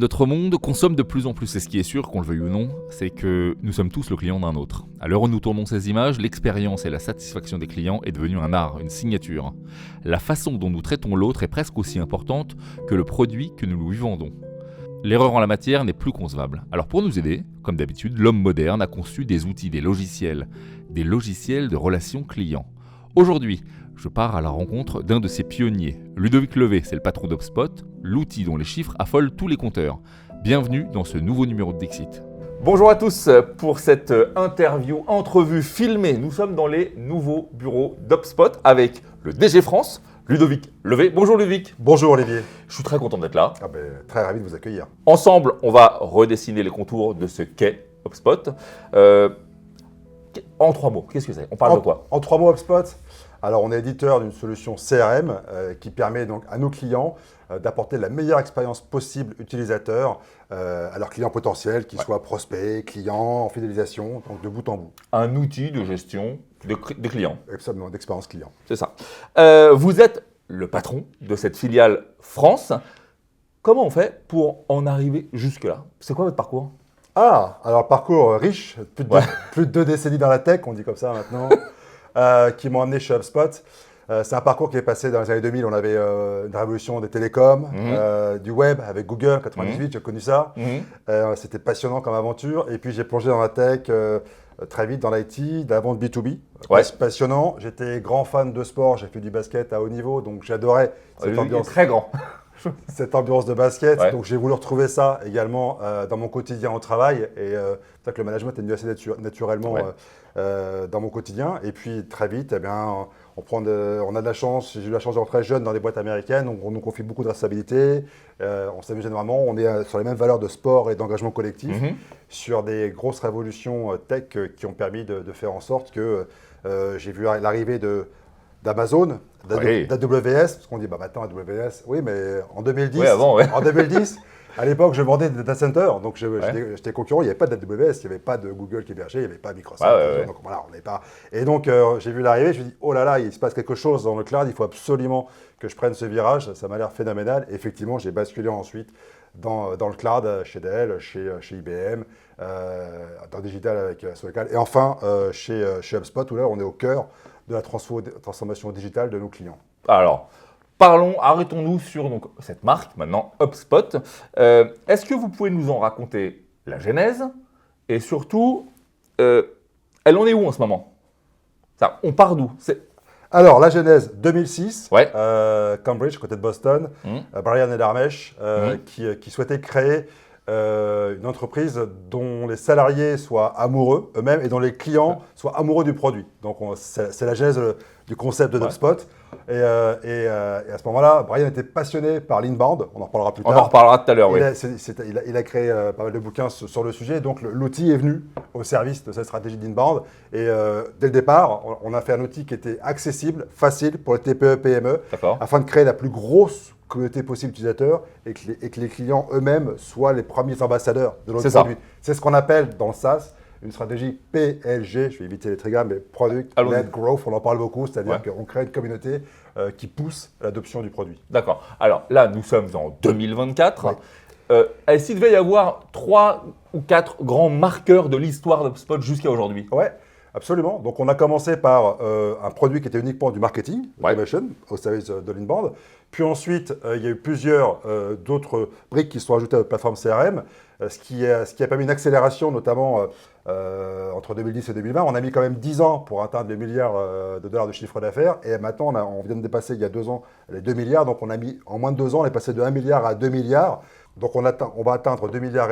Notre monde consomme de plus en plus, et ce qui est sûr, qu'on le veuille ou non, c'est que nous sommes tous le client d'un autre. À l'heure où nous tournons ces images, l'expérience et la satisfaction des clients est devenue un art, une signature. La façon dont nous traitons l'autre est presque aussi importante que le produit que nous lui vendons. L'erreur en la matière n'est plus concevable. Alors pour nous aider, comme d'habitude, l'homme moderne a conçu des outils, des logiciels de relations clients. Aujourd'hui, je pars à la rencontre d'un de ses pionniers. Ludovic Levé, c'est le patron d'HubSpot, l'outil dont les chiffres affolent tous les compteurs. Bienvenue dans ce nouveau numéro de Dixit. Bonjour à tous pour cette interview, entrevue filmée. Nous sommes dans les nouveaux bureaux d'HubSpot avec le DG France, Ludovic Levé. Bonjour Ludovic. Bonjour Olivier. Je suis très content d'être là. Très ravi de vous accueillir. Ensemble, on va redessiner les contours de ce qu'est HubSpot. En 3 mots, qu'est-ce que c'est? On parle de quoi? En 3 mots, HubSpot. Alors, on est éditeur d'une solution CRM qui permet donc à nos clients d'apporter la meilleure expérience possible utilisateur à leurs clients potentiels, qu'ils soient prospects, clients, en fidélisation, donc de bout en bout. Un outil de gestion des clients. Absolument, d'expérience client. C'est ça. Vous êtes le patron de cette filiale France. Comment on fait pour en arriver jusque-là? C'est quoi votre parcours? Alors parcours riche, plus de 2 décennies dans la tech, on dit comme ça maintenant, qui m'ont amené chez HubSpot. C'est un parcours qui est passé dans les années 2000, on avait une révolution des télécoms, du web avec Google, 98, j'ai connu ça. C'était passionnant comme aventure. Et puis j'ai plongé dans la tech très vite, dans l'IT, de la vente B2B. Passionnant. J'étais grand fan de sport, j'ai fait du basket à haut niveau, donc j'adorais cette ambiance. Très grand. Cette ambiance de basket, donc j'ai voulu retrouver ça également dans mon quotidien au travail et c'est ça que le management est venu assez naturellement dans mon quotidien. Et puis très vite, on a de la chance, j'ai eu la chance d'être très jeune dans des boîtes américaines, donc on nous confie beaucoup de responsabilités, on s'amuse énormément, on est sur les mêmes valeurs de sport et d'engagement collectif, sur des grosses révolutions tech qui ont permis de faire en sorte que j'ai vu l'arrivée d'Amazon, d'AWS, parce qu'on dit maintenant AWS, oui, mais en 2010, en 2010, à l'époque, je vendais des data centers, donc j'étais concurrent, il n'y avait pas d'AWS, il n'y avait pas de Google qui hébergeait, il n'y avait pas Microsoft, donc voilà, on n'avait pas. Et donc j'ai vu l'arrivée, je me suis dit, oh là là, il se passe quelque chose dans le cloud, il faut absolument que je prenne ce virage, ça m'a l'air phénoménal. Et effectivement, j'ai basculé ensuite dans le cloud, chez Dell, chez IBM, dans le digital avec Solocal, et enfin chez HubSpot, où là, on est au cœur de la transformation digitale de nos clients. Alors, arrêtons-nous sur cette marque, maintenant HubSpot. Est-ce que vous pouvez nous en raconter la genèse et surtout, elle en est où en ce moment? On part d'où? Alors, la genèse, 2006, Cambridge, côté de Boston, Brian et Dharmesh, qui souhaitaient créer une entreprise dont les salariés soient amoureux eux-mêmes et dont les clients soient amoureux du produit. Donc, c'est la genèse du concept de HubSpot. Et à ce moment-là, Brian était passionné par l'inbound. On en reparlera plus tard. On en reparlera tout à l'heure, oui. Il a créé pas mal de bouquins sur le sujet. Donc, l'outil est venu au service de cette stratégie d'inbound. Et dès le départ, on a fait un outil qui était accessible, facile pour les TPE, PME, afin de créer la plus grosse communauté possible d'utilisateurs et que les clients eux-mêmes soient les premiers ambassadeurs de notre produit. C'est ce qu'on appelle dans le SaaS une stratégie PLG, je vais éviter les triggers, mais Product Led Growth, on en parle beaucoup, c'est-à-dire qu'on crée une communauté qui pousse l'adoption du produit. D'accord. Alors là, nous sommes en 2024. Est-ce qu'il devait y avoir 3 ou 4 grands marqueurs de l'histoire d'HubSpot jusqu'à aujourd'hui? Oui, absolument. Donc on a commencé par un produit qui était uniquement du marketing, automation, au service de l'inbound. Puis ensuite, il y a eu plusieurs d'autres briques qui sont ajoutées à notre plateforme CRM, ce qui a permis une accélération, notamment entre 2010 et 2020. On a mis quand même 10 ans pour atteindre les milliards de dollars de chiffre d'affaires. Et maintenant, on vient de dépasser il y a 2 ans les 2 milliards. Donc on a mis, en moins de 2 ans, on est passé de 1 milliard à 2 milliards. Donc on va atteindre 2,5 milliards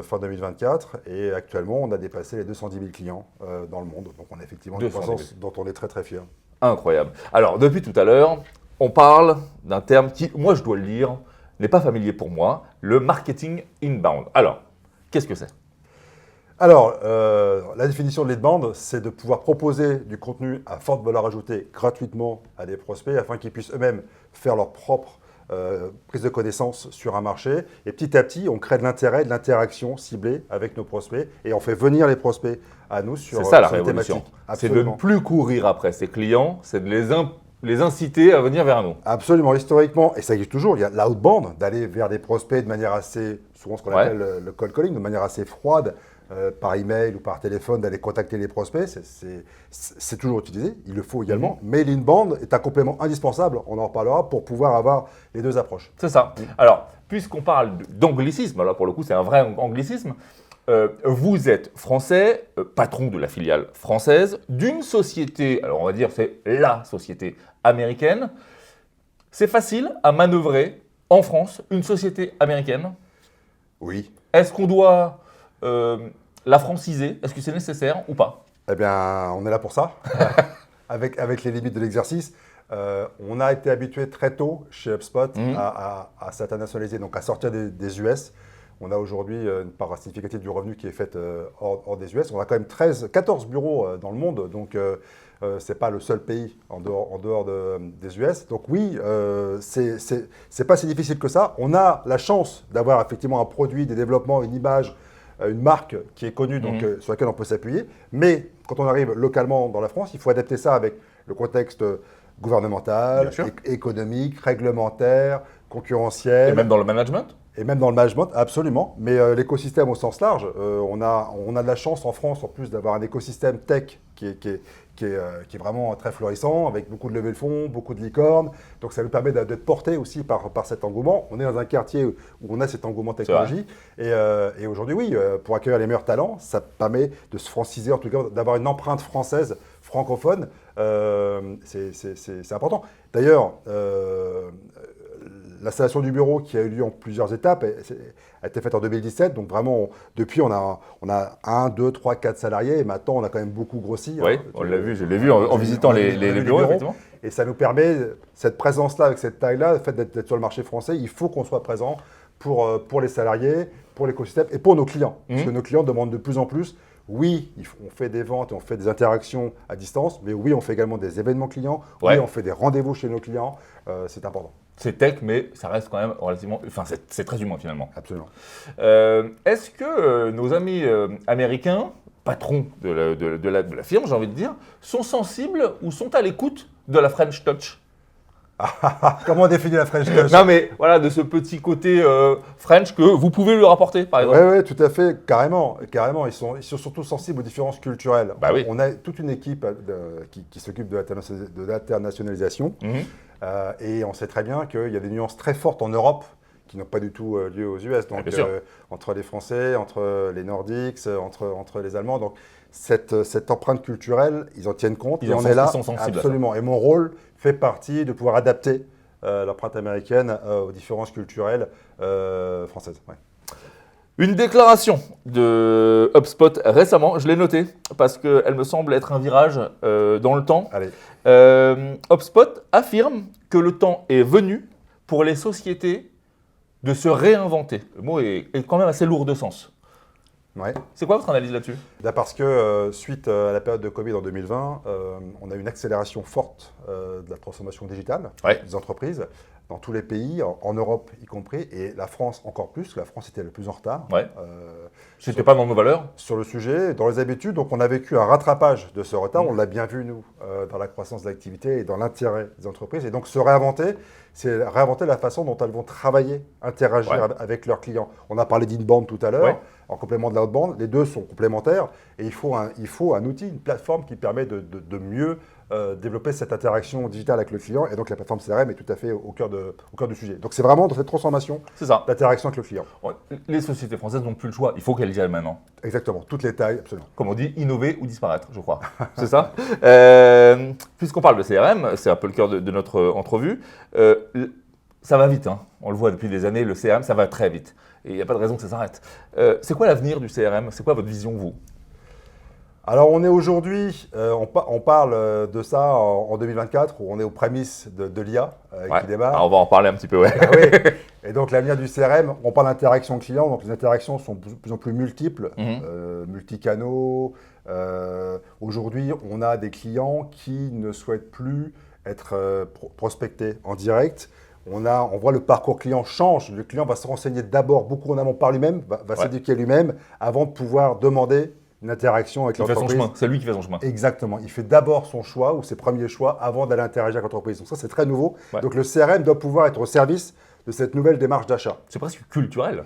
fin 2024. Et actuellement, on a dépassé les 210 000 clients dans le monde. Donc on a effectivement une croissance dont on est très très fier. Incroyable. Alors depuis tout à l'heure, on parle d'un terme qui, moi je dois le dire, n'est pas familier pour moi, le marketing inbound. Alors, qu'est-ce que c'est? Alors, la définition de l'inbound, c'est de pouvoir proposer du contenu à forte valeur ajoutée gratuitement à des prospects afin qu'ils puissent eux-mêmes faire leur propre prise de connaissance sur un marché. Et petit à petit, on crée de l'intérêt, de l'interaction ciblée avec nos prospects et on fait venir les prospects à nous sur la sur les révolution. thématiques. C'est de ne plus courir après ses clients, c'est de les les inciter à venir vers nous. Absolument, historiquement, et ça existe toujours, il y a l'outbound, d'aller vers des prospects de manière assez, souvent ce qu'on appelle le cold calling, de manière assez froide, par email ou par téléphone, d'aller contacter les prospects, c'est toujours utilisé, il le faut également, mais l'inbound est un complément indispensable, on en reparlera, pour pouvoir avoir les deux approches. C'est ça. Alors, puisqu'on parle d'anglicisme, là pour le coup c'est un vrai anglicisme, vous êtes français, patron de la filiale française, d'une société, alors on va dire c'est la société américaine. C'est facile à manœuvrer en France, une société américaine? Oui. Est-ce qu'on doit la franciser? Est-ce que c'est nécessaire ou pas? Eh bien, on est là pour ça, avec les limites de l'exercice. On a été habitué très tôt chez HubSpot à s'internationaliser, donc à sortir des US. On a aujourd'hui une part significative du revenu qui est faite hors des US. On a quand même 14 bureaux dans le monde, donc ce n'est pas le seul pays en dehors des US. Donc oui, c'est pas si difficile que ça. On a la chance d'avoir effectivement un produit, des développements, une image, une marque qui est connue, donc, sur laquelle on peut s'appuyer. Mais quand on arrive localement dans la France, il faut adapter ça avec le contexte gouvernemental, économique, réglementaire, concurrentiel. Et même dans le management? Et même dans le management, absolument. Mais l'écosystème au sens large, on a de la chance en France, en plus, d'avoir un écosystème tech qui est vraiment très florissant, avec beaucoup de levées de fonds, beaucoup de licornes. Donc ça nous permet d'être porté aussi par cet engouement. On est dans un quartier où on a cet engouement technologie. Et aujourd'hui, oui, pour accueillir les meilleurs talents, ça permet de se franciser, en tout cas d'avoir une empreinte française, francophone. C'est important. D'ailleurs, l'installation du bureau qui a eu lieu en plusieurs étapes a été faite en 2017. Donc vraiment, depuis, on a 1, 2, 3, 4 salariés. Et maintenant, on a quand même beaucoup grossi. Oui, on l'a vu, je l'ai vu en visitant les bureaux, effectivement. Et ça nous permet, cette présence-là, avec cette taille-là, le fait d'être sur le marché français, il faut qu'on soit présent pour les salariés, pour l'écosystème et pour nos clients. Parce que nos clients demandent de plus en plus. Oui, on fait des ventes et on fait des interactions à distance, mais oui, on fait également des événements clients. Oui, on fait des rendez-vous chez nos clients. C'est important. C'est tech, mais ça reste quand même relativement... Enfin, c'est très humain, finalement. Absolument. Est-ce que nos amis américains, patrons de la firme, j'ai envie de dire, sont sensibles ou sont à l'écoute de la French Touch? Comment on définit la French Touch? Non, mais voilà, de ce petit côté French que vous pouvez lui rapporter, par exemple. Oui, tout à fait, carrément. Ils sont surtout sensibles aux différences culturelles. Bah oui. On a toute une équipe qui s'occupe de l'internationalisation. Et on sait très bien qu'il y a des nuances très fortes en Europe qui n'ont pas du tout lieu aux US. Donc, entre les Français, entre les Nordiques, entre les Allemands. Donc, cette empreinte culturelle, ils en tiennent compte. Ils sont sensibles. Absolument. Et mon rôle fait partie de pouvoir adapter l'empreinte américaine aux différences culturelles françaises. Ouais. Une déclaration de HubSpot récemment, je l'ai notée parce qu'elle me semble être un virage dans le temps. Allez. HubSpot affirme que le temps est venu pour les sociétés de se réinventer. Le mot est quand même assez lourd de sens. Ouais. C'est quoi votre analyse là-dessus? Parce que suite à la période de Covid en 2020, on a eu une accélération forte de la transformation digitale des entreprises dans tous les pays, en Europe y compris, et la France encore plus. La France était le plus en retard. C'était pas dans nos valeurs? Sur le sujet, dans les habitudes. Donc on a vécu un rattrapage de ce retard. On l'a bien vu, nous, dans la croissance de l'activité et dans l'intérêt des entreprises. Et donc se réinventer, c'est réinventer la façon dont elles vont travailler, interagir avec leurs clients. On a parlé d'inbound tout à l'heure, en complément de l'outbound. Les deux sont complémentaires et il faut un outil, une plateforme qui permet de mieux développer cette interaction digitale avec le client. Et donc la plateforme CRM est tout à fait au cœur du sujet. Donc c'est vraiment dans cette transformation d'interaction avec le client. Les sociétés françaises n'ont plus le choix. Il faut qu'elles y aillent maintenant. Exactement. Toutes les tailles, absolument. Comme on dit, innover ou disparaître, je crois. C'est ça. Puisqu'on parle de CRM, c'est un peu le cœur de notre entrevue. Ça va vite, hein. On le voit depuis des années, le CRM, ça va très vite. Et il n'y a pas de raison que ça s'arrête. C'est quoi l'avenir du CRM? C'est quoi votre vision, vous? Alors, on est aujourd'hui, on parle de ça en 2024, où on est aux prémices de l'IA qui démarre. Alors, on va en parler un petit peu, oui. Et donc, l'avenir du CRM, on parle d'interaction client, donc les interactions sont de plus en plus multiples, multicanaux. Aujourd'hui, on a des clients qui ne souhaitent plus être prospectés en direct. On voit le parcours client change. Le client va se renseigner d'abord beaucoup en amont par lui-même, va s'éduquer lui-même avant de pouvoir demander une interaction avec l'entreprise. Il fait son chemin, c'est lui qui fait son chemin. Exactement. Il fait d'abord son choix ou ses premiers choix avant d'aller interagir avec l'entreprise. Donc ça, c'est très nouveau. Ouais. Donc le CRM doit pouvoir être au service de cette nouvelle démarche d'achat. C'est presque culturel.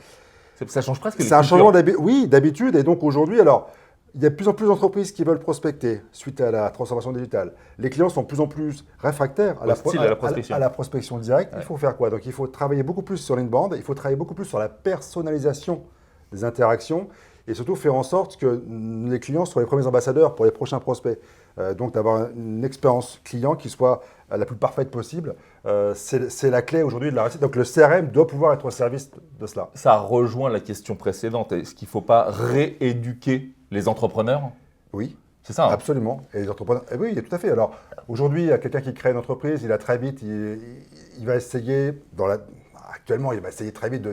Ça change presque les C'est un cultures. changement d'habitude. Et donc aujourd'hui, alors, il y a de plus en plus d'entreprises qui veulent prospecter suite à la transformation digitale. Les clients sont de plus en plus réfractaires à la prospection directe. Ouais. Il faut faire quoi? Donc il faut travailler beaucoup plus sur l'inbound, il faut travailler beaucoup plus sur la personnalisation des interactions et surtout faire en sorte que les clients soient les premiers ambassadeurs pour les prochains prospects. Donc d'avoir une expérience client qui soit la plus parfaite possible, c'est la clé aujourd'hui de la réussite. Donc le CRM doit pouvoir être au service de cela. Ça rejoint la question précédente. Est-ce qu'il ne faut pas rééduquer les entrepreneurs? Oui. C'est ça. Absolument. Et les entrepreneurs, oui, tout à fait. Alors aujourd'hui, quelqu'un qui crée une entreprise, il a très vite, il va essayer, actuellement, il va essayer très vite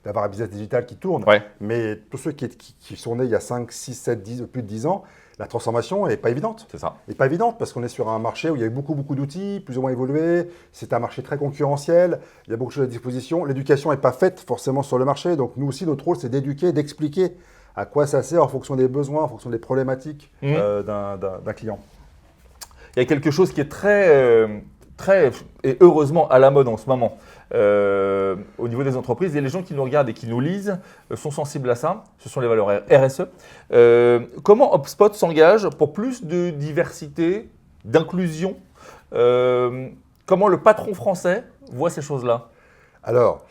d'avoir un business digital qui tourne. Ouais. Mais tous ceux qui sont nés il y a 5, 6, 7, 10, plus de 10 ans, la transformation n'est pas évidente. C'est ça. Elle n'est pas évidente parce qu'on est sur un marché où il y a eu beaucoup d'outils, plus ou moins évolués. C'est un marché très concurrentiel. Il y a beaucoup de choses à disposition. L'éducation n'est pas faite forcément sur le marché. Donc nous aussi, notre rôle, c'est d'éduquer, d'expliquer à quoi ça sert en fonction des besoins, en fonction des problématiques d'un client. Il y a quelque chose qui est très et heureusement à la mode en ce moment au niveau des entreprises. Et les gens qui nous regardent et qui nous lisent sont sensibles à ça. Ce sont les valeurs RSE. Comment HubSpot s'engage pour plus de diversité, d'inclusion? Comment le patron français voit ces choses-là? Alors,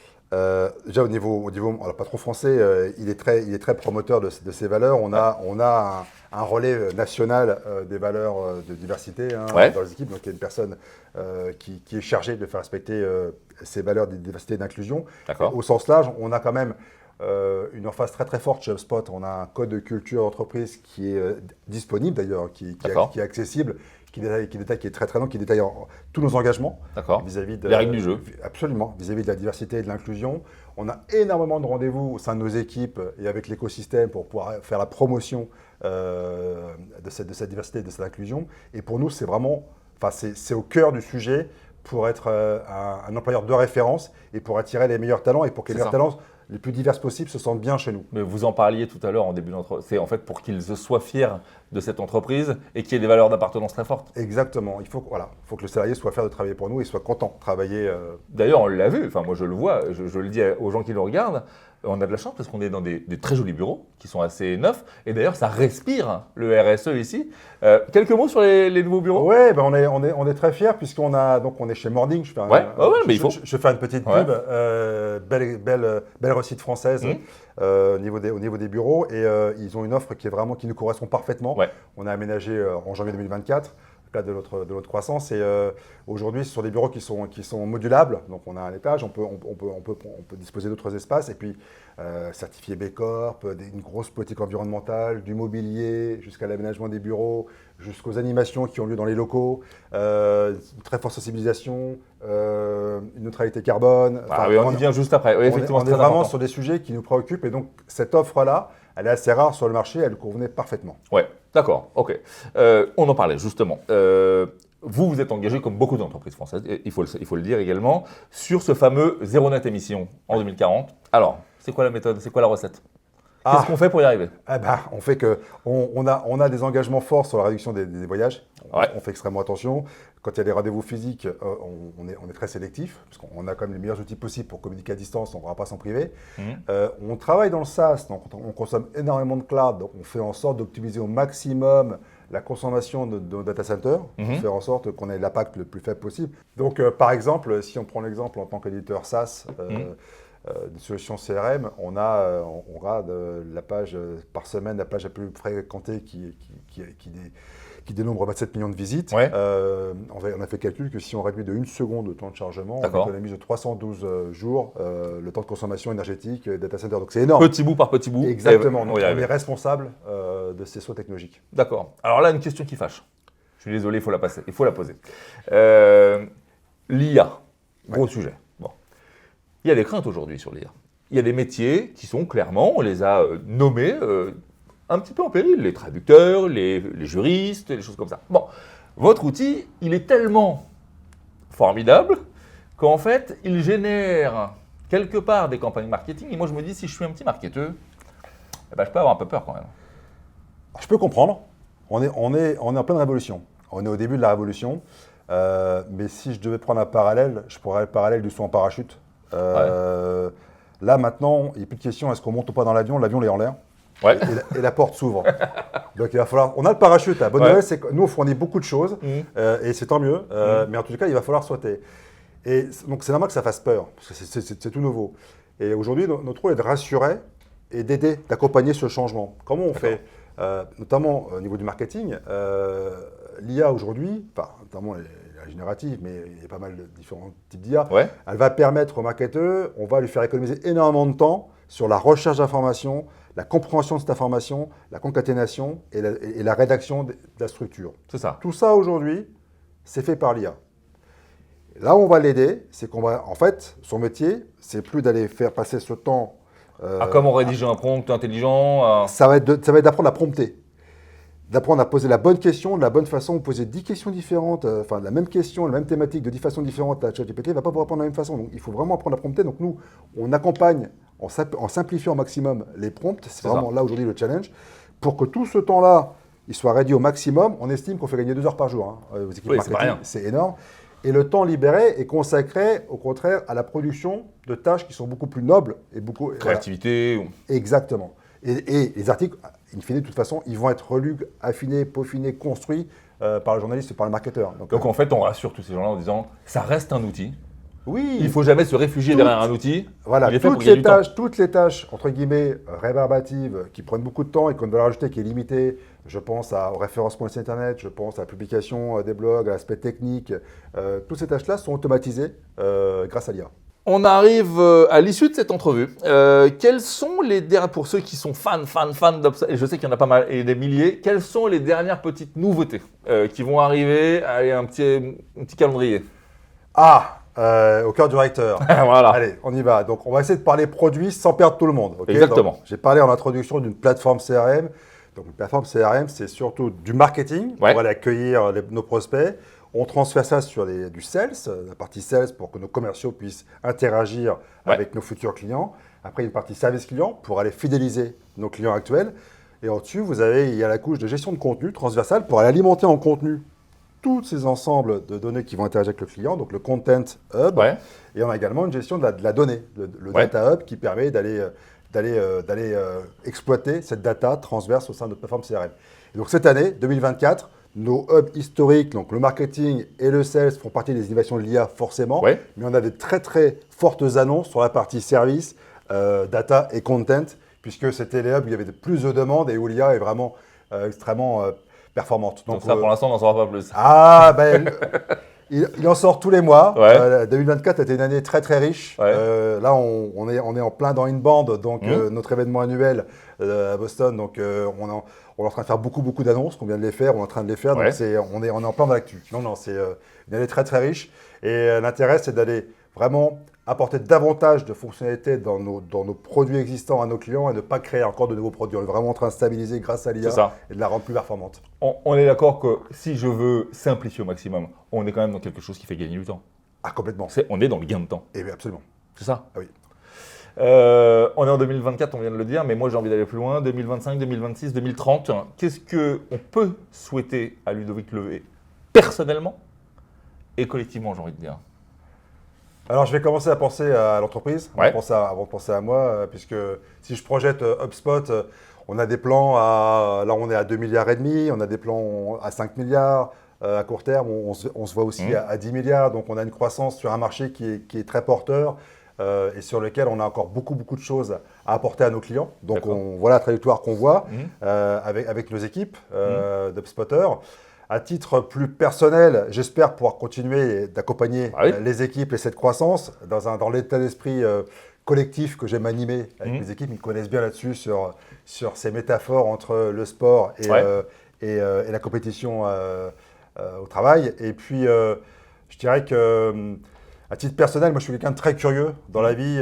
déjà au niveau alors, le patron français, il est très promoteur de ces valeurs. On a un relais national des valeurs de diversité dans les équipes. Donc il y a une personne qui est chargée de faire respecter ces valeurs de diversité et d'inclusion. Au sens large, on a quand même une emphase très très forte chez HubSpot. On a un code de culture d'entreprise qui est disponible d'ailleurs, qui est accessible, qui est très très long, qui détaille tous nos engagements vis-à-vis de les règles du jeu. Absolument, vis-à-vis de la diversité et de l'inclusion. On a énormément de rendez-vous au sein de nos équipes et avec l'écosystème pour pouvoir faire la promotion de cette diversité et de cette inclusion. Et pour nous, c'est vraiment, c'est au cœur du sujet pour être un employeur de référence et pour attirer les meilleurs talents et pour que les meilleurs talents les plus divers possibles se sentent bien chez nous. Mais vous en parliez tout à l'heure en début d'entreprise. C'est en fait pour qu'ils soient fiers de cette entreprise et qu'il y ait des valeurs d'appartenance très fortes. Exactement. Il faut que le salarié soit fier de travailler pour nous et soit content de travailler. D'ailleurs, on l'a vu. Enfin, moi, je le vois. Je le dis aux gens qui nous regardent. On a de la chance parce qu'on est dans des très jolis bureaux qui sont assez neufs. Et d'ailleurs, ça respire le RSE ici. Quelques mots sur les nouveaux bureaux? Oui, on est très fiers puisqu'on est chez Morning. Je fais une petite pub. Belle réussite française au niveau des bureaux. Et ils ont une offre qui nous correspond parfaitement. On a aménagé en janvier 2024. De notre croissance. Et aujourd'hui, ce sont des bureaux qui sont modulables. Donc, on a un étage, on peut disposer d'autres espaces. Et puis, certifié B Corp, une grosse politique environnementale, du mobilier, jusqu'à l'aménagement des bureaux, jusqu'aux animations qui ont lieu dans les locaux, une très forte sensibilisation, une neutralité carbone. On y vient juste après. Oui, effectivement, on est vraiment sur des sujets qui nous préoccupent. Et donc, cette offre-là, elle est assez rare sur le marché, elle convenait parfaitement. Ouais, d'accord, ok. On en parlait justement. Vous êtes engagé, comme beaucoup d'entreprises françaises, il faut le dire également, sur ce fameux zéro net émission en 2040. Alors, c'est quoi la méthode? C'est quoi la recette? Qu'est-ce qu'on fait pour y arriver? On fait on a des engagements forts sur la réduction des voyages. On fait extrêmement attention. Quand il y a des rendez-vous physiques, on est très sélectif, parce qu'on a quand même les meilleurs outils possibles pour communiquer à distance, on ne va pas s'en priver. On travaille dans le SaaS, donc on consomme énormément de cloud, donc on fait en sorte d'optimiser au maximum la consommation de nos data centers, pour faire en sorte qu'on ait l'impact le plus faible possible. Donc par exemple, si on prend l'exemple en tant qu'éditeur SaaS, une solution CRM, on a la page par semaine, la page la plus fréquentée qui dénombre 27 millions de visites. On a fait le calcul que si on réduit de 1 seconde le temps de chargement, on économise de 312 jours le temps de consommation énergétique des data centers. Donc c'est énorme. Petit bout par petit bout. Exactement. Donc, on est responsable de ces sauts technologiques. D'accord. Alors là, une question qui fâche. Je suis désolé, il faut la poser. L'IA, gros sujet. Il y a des craintes aujourd'hui sur l'IA. Il y a des métiers qui sont clairement, on les a nommés un petit peu en péril. Les traducteurs, les juristes, les choses comme ça. Bon, votre outil, il est tellement formidable qu'en fait, il génère quelque part des campagnes marketing. Et moi, je me dis, si je suis un petit marketeur, je peux avoir un peu peur quand même. Je peux comprendre. On est en pleine révolution. On est au début de la révolution. Mais si je devais prendre un parallèle, je prendrais le parallèle du saut en parachute. Là, maintenant, il n'y a plus de question, est-ce qu'on monte ou pas dans l'avion? L'avion est en l'air. Ouais. Et la porte s'ouvre. Donc il va falloir. On a le parachute. La bonne nouvelle, c'est que nous, on fournit beaucoup de choses. Et c'est tant mieux. Mais en tout cas, il va falloir sauter. Et donc c'est normal que ça fasse peur, parce que c'est tout nouveau. Et aujourd'hui, notre rôle est de rassurer et d'aider, d'accompagner ce changement. Comment on fait notamment au niveau du marketing, l'IA aujourd'hui, notamment la générative, mais il y a pas mal de différents types d'IA, elle va permettre au marketeur, on va lui faire économiser énormément de temps sur la recherche d'informations, la compréhension de cette information, la concaténation et la rédaction de la structure. C'est ça. Tout ça aujourd'hui, c'est fait par l'IA. Là où on va l'aider, c'est qu'on va, en fait, son métier, c'est plus d'aller faire passer ce temps. Comment rédiger un prompt intelligent Ça va être d'apprendre à prompter. D'apprendre à poser la bonne question, de la bonne façon, poser 10 questions différentes, la même question, la même thématique de 10 façons différentes à ChatGPT, il ne va pas pouvoir répondre de la même façon. Donc il faut vraiment apprendre à prompter. Donc nous, on accompagne en simplifiant au maximum les prompts. C'est vraiment là aujourd'hui le challenge. Pour que tout ce temps-là, il soit réduit au maximum, on estime qu'on fait gagner 2 heures par jour. Aux équipes marketing, c'est énorme. Et le temps libéré est consacré, au contraire, à la production de tâches qui sont beaucoup plus nobles et beaucoup… Créativité. Voilà. Exactement. Et les articles, in fine, de toute façon, ils vont être relus, affinés, peaufinés, construits par le journaliste et par le marketeur. Donc en fait, on rassure tous ces gens-là en disant ça reste un outil. Oui. Il ne faut jamais se réfugier derrière un outil. Voilà, il est fait pour gagner du temps. Toutes les tâches, entre guillemets, rébarbatives, qui prennent beaucoup de temps et qui ont une valeur ajoutée qui est limitée. Je pense au référencement de site internet, je pense à la publication des blogs, à l'aspect technique. Toutes ces tâches-là sont automatisées grâce à l'IA. On arrive à l'issue de cette entrevue. Quels sont les derniers, pour ceux qui sont fans d'Obstacle, et je sais qu'il y en a pas mal, et des milliers, quelles sont les dernières petites nouveautés qui vont arriver? Allez, un petit calendrier. Au cœur du recteur. Voilà. Allez, on y va. Donc, on va essayer de parler produits sans perdre tout le monde. Okay. Exactement. J'ai parlé en introduction d'une plateforme CRM. Donc, une plateforme CRM, c'est surtout du marketing pour aller accueillir nos prospects. On transfère ça sur du sales, la partie sales pour que nos commerciaux puissent interagir avec nos futurs clients. Après, une partie service client pour aller fidéliser nos clients actuels. Et au-dessus, il y a la couche de gestion de contenu transversale pour aller alimenter en contenu tous ces ensembles de données qui vont interagir avec le client, donc le Content Hub. Et on a également une gestion de la donnée, le Data Hub qui permet d'aller exploiter cette data transverse au sein de notre plateforme CRM. Et donc cette année, 2024, nos hubs historiques, donc le marketing et le sales, font partie des innovations de l'IA forcément, mais on a des très très fortes annonces sur la partie service, data et content, puisque c'était les hubs où il y avait plus de demandes et où l'IA est vraiment extrêmement performante. Donc ça, pour l'instant, on n'en saura pas plus. Il en sort tous les mois. 2024 a été une année très très riche. Là, on est en plein dans Inbound, donc notre événement annuel à Boston. Donc on est en train de faire beaucoup d'annonces. On vient de les faire, on est en train de les faire. Donc on est en plein dans l'actu. Non, c'est une année très très riche. Et l'intérêt, c'est d'aller vraiment apporter davantage de fonctionnalités dans nos produits existants à nos clients et ne pas créer encore de nouveaux produits. On est vraiment en train de stabiliser grâce à l'IA et de la rendre plus performante. On est d'accord que si je veux simplifier au maximum, on est quand même dans quelque chose qui fait gagner du temps. Complètement. On est dans le gain de temps. Et bien, absolument. C'est ça? Oui. On est en 2024, on vient de le dire, mais moi j'ai envie d'aller plus loin. 2025, 2026, 2030. Qu'est-ce qu'on peut souhaiter à Ludovic Levé personnellement et collectivement, j'ai envie de dire? Alors, je vais commencer à penser à l'entreprise avant de penser à moi, puisque si je projette HubSpot, on a des plans là on est à 2,5 milliards, on a des plans à 5 milliards à court terme, on se voit aussi à 10 milliards, donc on a une croissance sur un marché qui est très porteur et sur lequel on a encore beaucoup de choses à apporter à nos clients. Donc voilà la trajectoire qu'on voit avec nos équipes d'HubSpotters. À titre plus personnel, j'espère pouvoir continuer d'accompagner les équipes et cette croissance dans l'état d'esprit collectif que j'aime animer avec mes équipes. Ils me connaissent bien là-dessus sur ces métaphores entre le sport et la compétition au travail. Et puis, je dirais que à titre personnel, moi je suis quelqu'un de très curieux dans la vie.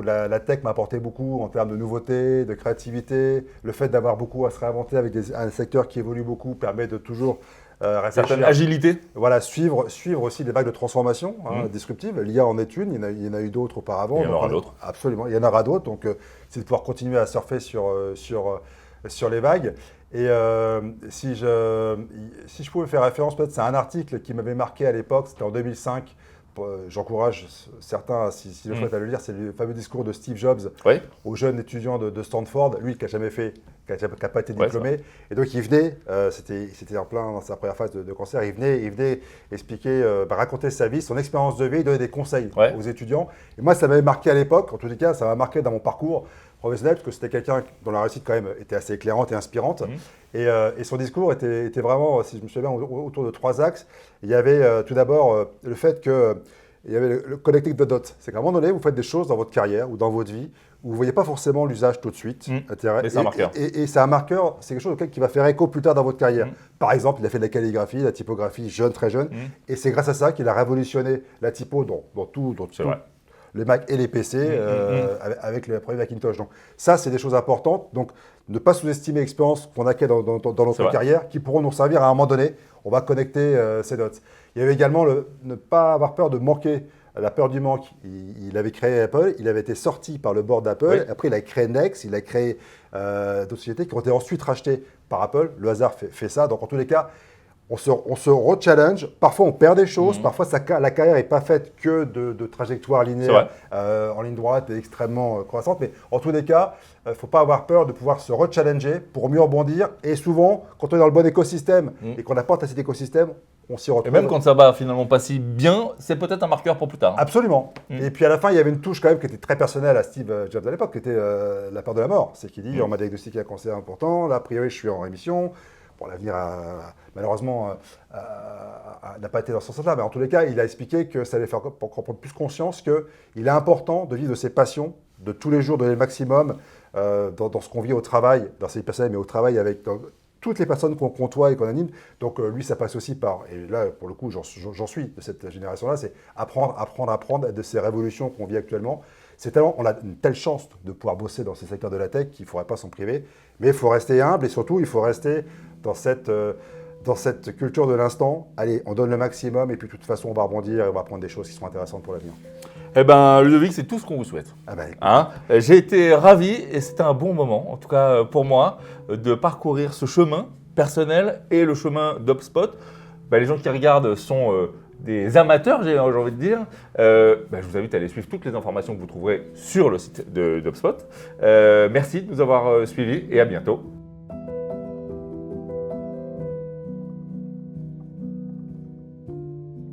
La tech m'a apporté beaucoup en termes de nouveautés, de créativité. Le fait d'avoir beaucoup à se réinventer avec un secteur qui évolue beaucoup permet de toujours réfléchir. Certaine agilité. Voilà, suivre aussi des vagues de transformation disruptives. L'IA en est une, il y en a eu d'autres auparavant. Il y en aura d'autres. Absolument, il y en aura d'autres. Donc c'est de pouvoir continuer à surfer sur sur les vagues. Et si je pouvais faire référence, peut-être c'est un article qui m'avait marqué à l'époque, c'était en 2005. J'encourage certains, s'ils le souhaitent, à le lire. C'est le fameux discours de Steve Jobs aux jeunes étudiants de Stanford, lui qui n'a jamais fait, qui n'a pas été diplômé. Et donc il venait, c'était en plein dans sa première phase de cancer, il venait expliquer, raconter sa vie, son expérience de vie, il donnait des conseils aux étudiants. Et moi, ça m'avait marqué à l'époque, en tous les cas, ça m'a marqué dans mon parcours professionnel, parce que c'était quelqu'un dont la réussite quand même était assez éclairante et inspirante. Et son discours était vraiment, si je me souviens bien, autour de 3 axes. Il y avait tout d'abord le fait que il y avait le connecting the dots. C'est qu'à un moment donné, vous faites des choses dans votre carrière ou dans votre vie où vous ne voyez pas forcément l'usage tout de suite. Mais c'est un marqueur. Et c'est un marqueur, c'est quelque chose qui va faire écho plus tard dans votre carrière. Par exemple, il a fait de la calligraphie, de la typographie jeune, très jeune. Et c'est grâce à ça qu'il a révolutionné la typo dans tout. Les Mac et les PC avec le premier Macintosh. Donc ça, c'est des choses importantes. Donc ne pas sous-estimer l'expérience qu'on acquiert dans notre carrière qui pourront nous servir à un moment donné. On va connecter ces dots. Il y avait également ne pas avoir peur de manquer, la peur du manque. Il avait créé Apple, il avait été sorti par le board d'Apple. Après, il a créé Next, il a créé d'autres sociétés qui ont été ensuite rachetées par Apple. Le hasard fait ça. Donc en tous les cas, on se re-challenge. Parfois, on perd des choses. Parfois, la carrière n'est pas faite que de trajectoires linéaires en ligne droite et extrêmement croissantes. Mais en tous les cas, il ne faut pas avoir peur de pouvoir se re-challenger pour mieux rebondir. Et souvent, quand on est dans le bon écosystème et qu'on apporte à cet écosystème, on s'y retrouve. Et même quand ça va finalement pas si bien, c'est peut-être un marqueur pour plus tard. Absolument. Et puis à la fin, il y avait une touche quand même qui était très personnelle à Steve Jobs à l'époque, qui était la peur de la mort. C'est qu'il dit, on m'a diagnostiqué un cancer important, là, a priori, je suis en rémission. Bon, l'avenir, malheureusement, n'a pas été dans ce sens-là, mais en tous les cas, il a expliqué que ça allait faire encore prendre plus conscience qu'il est important de vivre de ses passions, de tous les jours, donner le maximum dans ce qu'on vit au travail, dans sa vie personnelle, mais au travail avec toutes les personnes qu'on côtoie et qu'on anime. Donc lui, ça passe aussi par, et là, pour le coup, j'en suis de cette génération-là, c'est apprendre de ces révolutions qu'on vit actuellement. On a une telle chance de pouvoir bosser dans ces secteurs de la tech qu'il ne faudrait pas s'en priver. Mais il faut rester humble et surtout, il faut rester dans cette culture de l'instant. Allez, on donne le maximum et puis de toute façon, on va rebondir et on va apprendre des choses qui sont intéressantes pour l'avenir. Eh bien, Ludovic, c'est tout ce qu'on vous souhaite. J'ai été ravi et c'était un bon moment, en tout cas pour moi, de parcourir ce chemin personnel et le chemin d'HubSpot. Les gens qui regardent sont des amateurs, j'ai envie de dire. Je vous invite à aller suivre toutes les informations que vous trouverez sur le site d'HubSpot. Merci de nous avoir suivis et à bientôt.